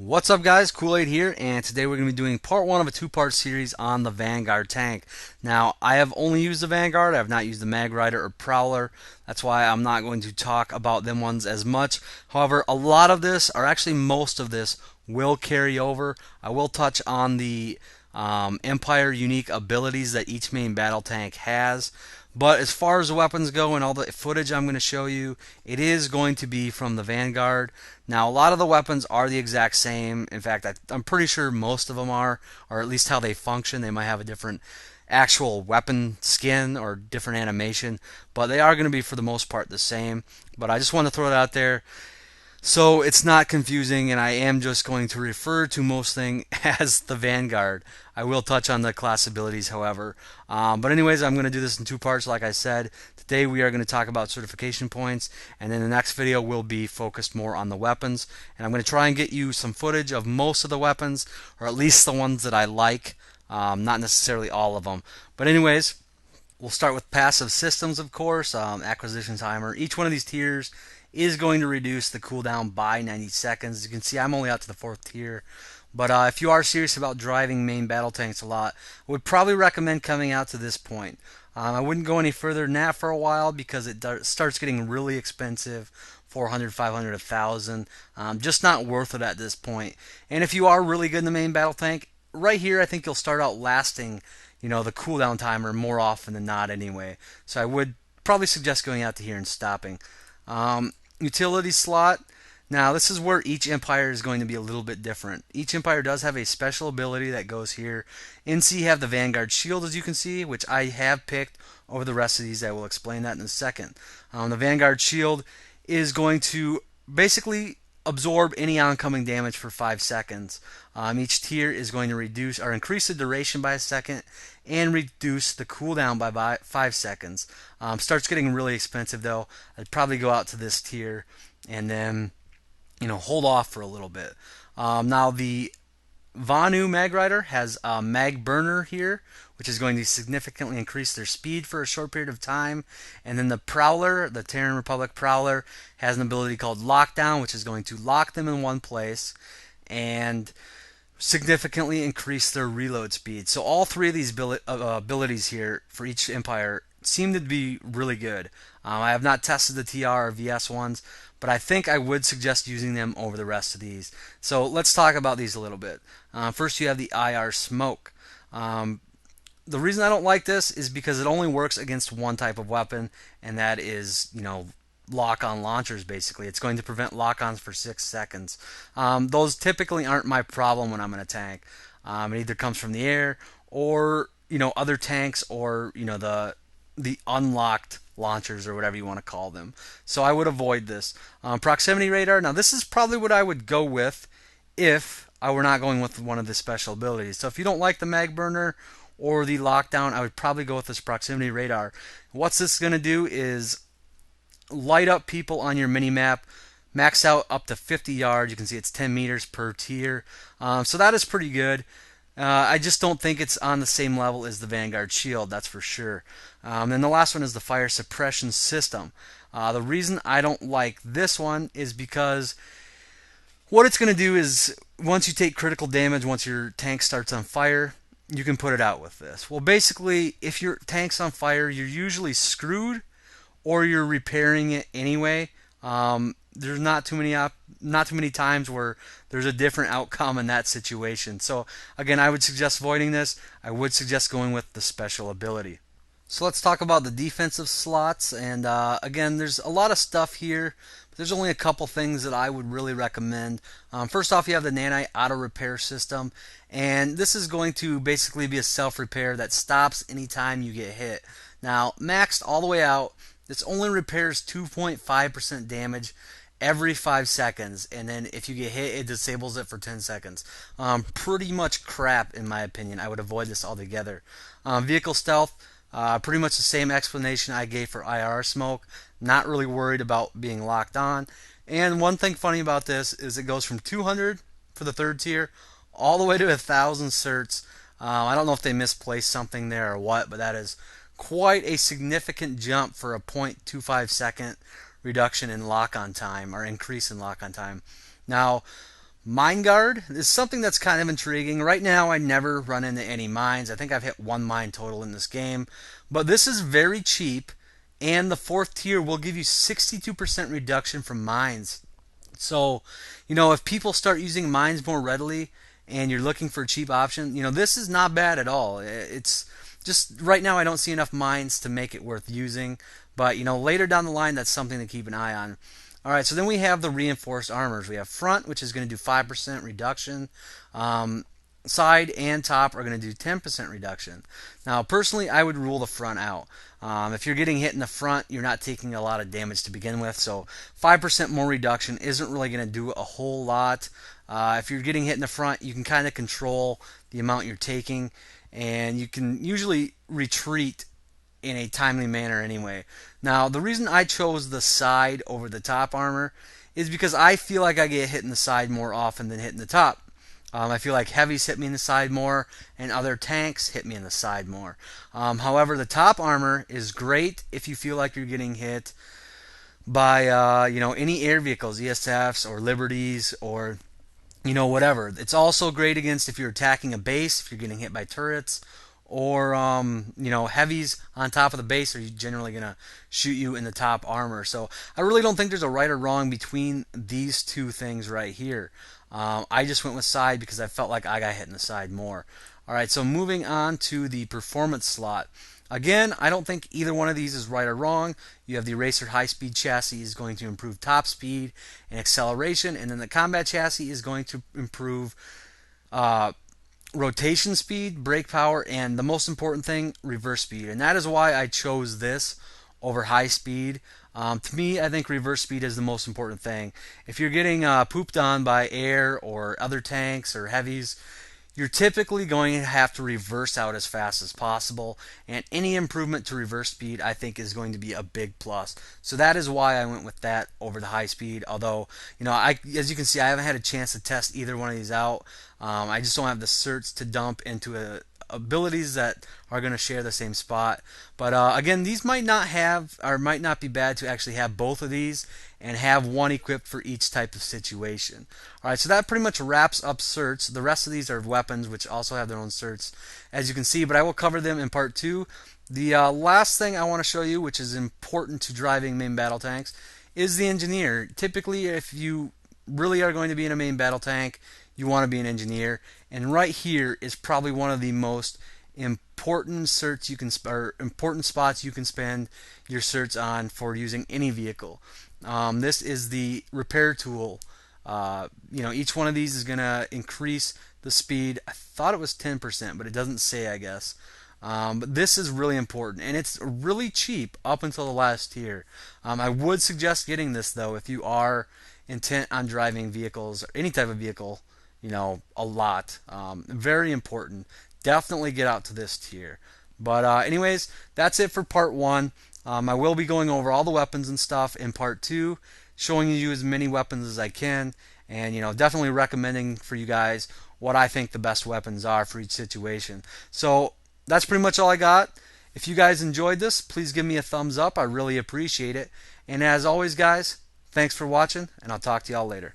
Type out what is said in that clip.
What's up, guys? Kool-Aid here, and today we're going to be doing part one of a two-part series on the Vanguard tank. Now, I have only used the Vanguard. I have not used the Mag Rider or Prowler. That's why I'm not going to talk about them ones as much. However, a lot of this, or actually most of this, will carry over. I will touch on the Empire unique abilities that each main battle tank has. But as far as the weapons go and all the footage I'm going to show you, it is going to be from the Vanguard. Now, a lot of the weapons are the exact same. In fact, I'm pretty sure most of them are, or at least how they function. They might have a different actual weapon skin or different animation, but they are going to be for the most part the same. But I just want to throw it out there so it's not confusing, and I am just going to refer to most thing as the Vanguard. I will touch on the class abilities, however. But anyways, I'm going to do this in two parts, like I said. Today we are going to talk about certification points, and then the next video will be focused more on the weapons. And I'm going to try and get you some footage of most of the weapons, or at least the ones that I like, not necessarily all of them. But anyways, we'll start with passive systems, of course, acquisition timer. Each one of these tiers is going to reduce the cooldown by 90 seconds. As you can see, I'm only out to the 4th tier. But if you are serious about driving main battle tanks a lot, I would probably recommend coming out to this point. I wouldn't go any further than that for a while because it starts getting really expensive. 400, 500, 1,000. Just not worth it at this point. And if you are really good in the main battle tank, right here I think you'll start out lasting, the cooldown timer more often than not anyway. So I would probably suggest going out to here and stopping. Utility slot. Now, this is where each Empire is going to be a little bit different. Each Empire does have a special ability that goes here. NC have the Vanguard Shield, as you can see, which I have picked over the rest of these. I will explain that in a second. The Vanguard Shield is going to basically absorb any oncoming damage for 5 seconds. Each tier is going to reduce or increase the duration by a second and reduce the cooldown by 5 seconds. Starts getting really expensive though. I'd probably go out to this tier and then hold off for a little bit. Now the Vanu Mag Rider has a Mag Burner here, which is going to significantly increase their speed for a short period of time. And then the Prowler, the Terran Republic Prowler, has an ability called Lockdown, which is going to lock them in one place and significantly increase their reload speed. So all three of these abilities here for each Empire seem to be really good. I have not tested the TR or VS ones, but I think I would suggest using them over the rest of these. So let's talk about these a little bit. First, you have the IR Smoke. The reason I don't like this is because it only works against one type of weapon, and that is, lock-on launchers, basically. It's going to prevent lock-ons for 6 seconds. Those typically aren't my problem when I'm in a tank. It either comes from the air or, other tanks or, the unlocked launchers or whatever you want to call them. So I would avoid this. Proximity radar. Now this is probably what I would go with if I were not going with one of the special abilities. So if you don't like the Mag Burner or the Lockdown, I would probably go with this proximity radar. What's this going to do is light up people on your mini map. Max out up to 50 yards. You can see it's 10 meters per tier. So that is pretty good. I just don't think it's on the same level as the Vanguard Shield, that's for sure. Then the last one is the Fire Suppression System. The reason I don't like this one is because what it's going to do is once you take critical damage, once your tank starts on fire, you can put it out with this. Well, basically, if your tank's on fire, you're usually screwed or you're repairing it anyway. There's not too many times where there's a different outcome in that situation. So again, I would suggest avoiding this. I would suggest going with the special ability. So let's talk about the defensive slots. And again, there's a lot of stuff here, but there's only a couple things that I would really recommend. First off, you have the Nanite Auto Repair System, and this is going to basically be a self-repair that stops anytime you get hit. Now, maxed all the way out, this only repairs 2.5% damage every 5 seconds, and then if you get hit, it disables it for 10 seconds. Pretty much crap, in my opinion. I would avoid this altogether. Vehicle stealth, pretty much the same explanation I gave for IR smoke. Not really worried about being locked on. And one thing funny about this is it goes from 200 for the 3rd tier all the way to 1,000 certs. I don't know if they misplaced something there or what, but that is quite a significant jump for a 0.25 second reduction in lock-on time or increase in lock-on time. Now, Mine Guard is something that's kind of intriguing. Right now, I never run into any mines. I think I've hit one mine total in this game. But this is very cheap, and the fourth tier will give you 62% reduction from mines. So, if people start using mines more readily and you're looking for a cheap option, this is not bad at all. It's just right now I don't see enough mines to make it worth using. But, later down the line, that's something to keep an eye on. All right, so then we have the reinforced armors. We have front, which is going to do 5% reduction. Side and top are going to do 10% reduction. Now, personally, I would rule the front out. If you're getting hit in the front, you're not taking a lot of damage to begin with, so 5% more reduction isn't really going to do a whole lot. If you're getting hit in the front, you can kind of control the amount you're taking, and you can usually retreat in a timely manner anyway. Now, the reason I chose the side over the top armor is because I feel like I get hit in the side more often than hit in the top. I feel like heavies hit me in the side more, and other tanks hit me in the side more. However, the top armor is great if you feel like you're getting hit by any air vehicles, ESFs or Liberties or whatever. It's also great against if you're attacking a base, if you're getting hit by turrets, or heavies on top of the base are generally going to shoot you in the top armor. So I really don't think there's a right or wrong between these two things right here. I just went with side because I felt like I got hit in the side more. Alright, so moving on to the performance slot. Again, I don't think either one of these is right or wrong. You have the Eraser high-speed chassis is going to improve top speed and acceleration, and then the combat chassis is going to improve rotation speed, brake power, and the most important thing, reverse speed. And that is why I chose this over high speed. To me, I think reverse speed is the most important thing. If you're getting pooped on by air or other tanks or heavies, you're typically going to have to reverse out as fast as possible, and any improvement to reverse speed I think is going to be a big plus. So that is why I went with that over the high speed, although as you can see, I haven't had a chance to test either one of these out. I just don't have the certs to dump into abilities that are going to share the same spot. But again, these might not have, or might not be bad to actually have both of these and have one equipped for each type of situation. Alright, so that pretty much wraps up certs. The rest of these are weapons, which also have their own certs, as you can see, but I will cover them in part 2. The last thing I want to show you, which is important to driving main battle tanks, is the engineer. Typically, if you really are going to be in a main battle tank, you want to be an engineer, and right here is probably one of the most important certs you can or important spots you can spend your certs on for using any vehicle. This is the repair tool. Each one of these is going to increase the speed. I thought it was 10%, but it doesn't say, I guess. But this is really important, and it's really cheap up until the last tier. I would suggest getting this, though, if you are intent on driving vehicles or any type of vehicle, a lot. Very important. Definitely get out to this tier. But anyways, that's it for part 1. I will be going over all the weapons and stuff in part 2, showing you as many weapons as I can, and definitely recommending for you guys what I think the best weapons are for each situation. So that's pretty much all I got. If you guys enjoyed this, please give me a thumbs up. I really appreciate it. And as always, guys, thanks for watching, and I'll talk to y'all later.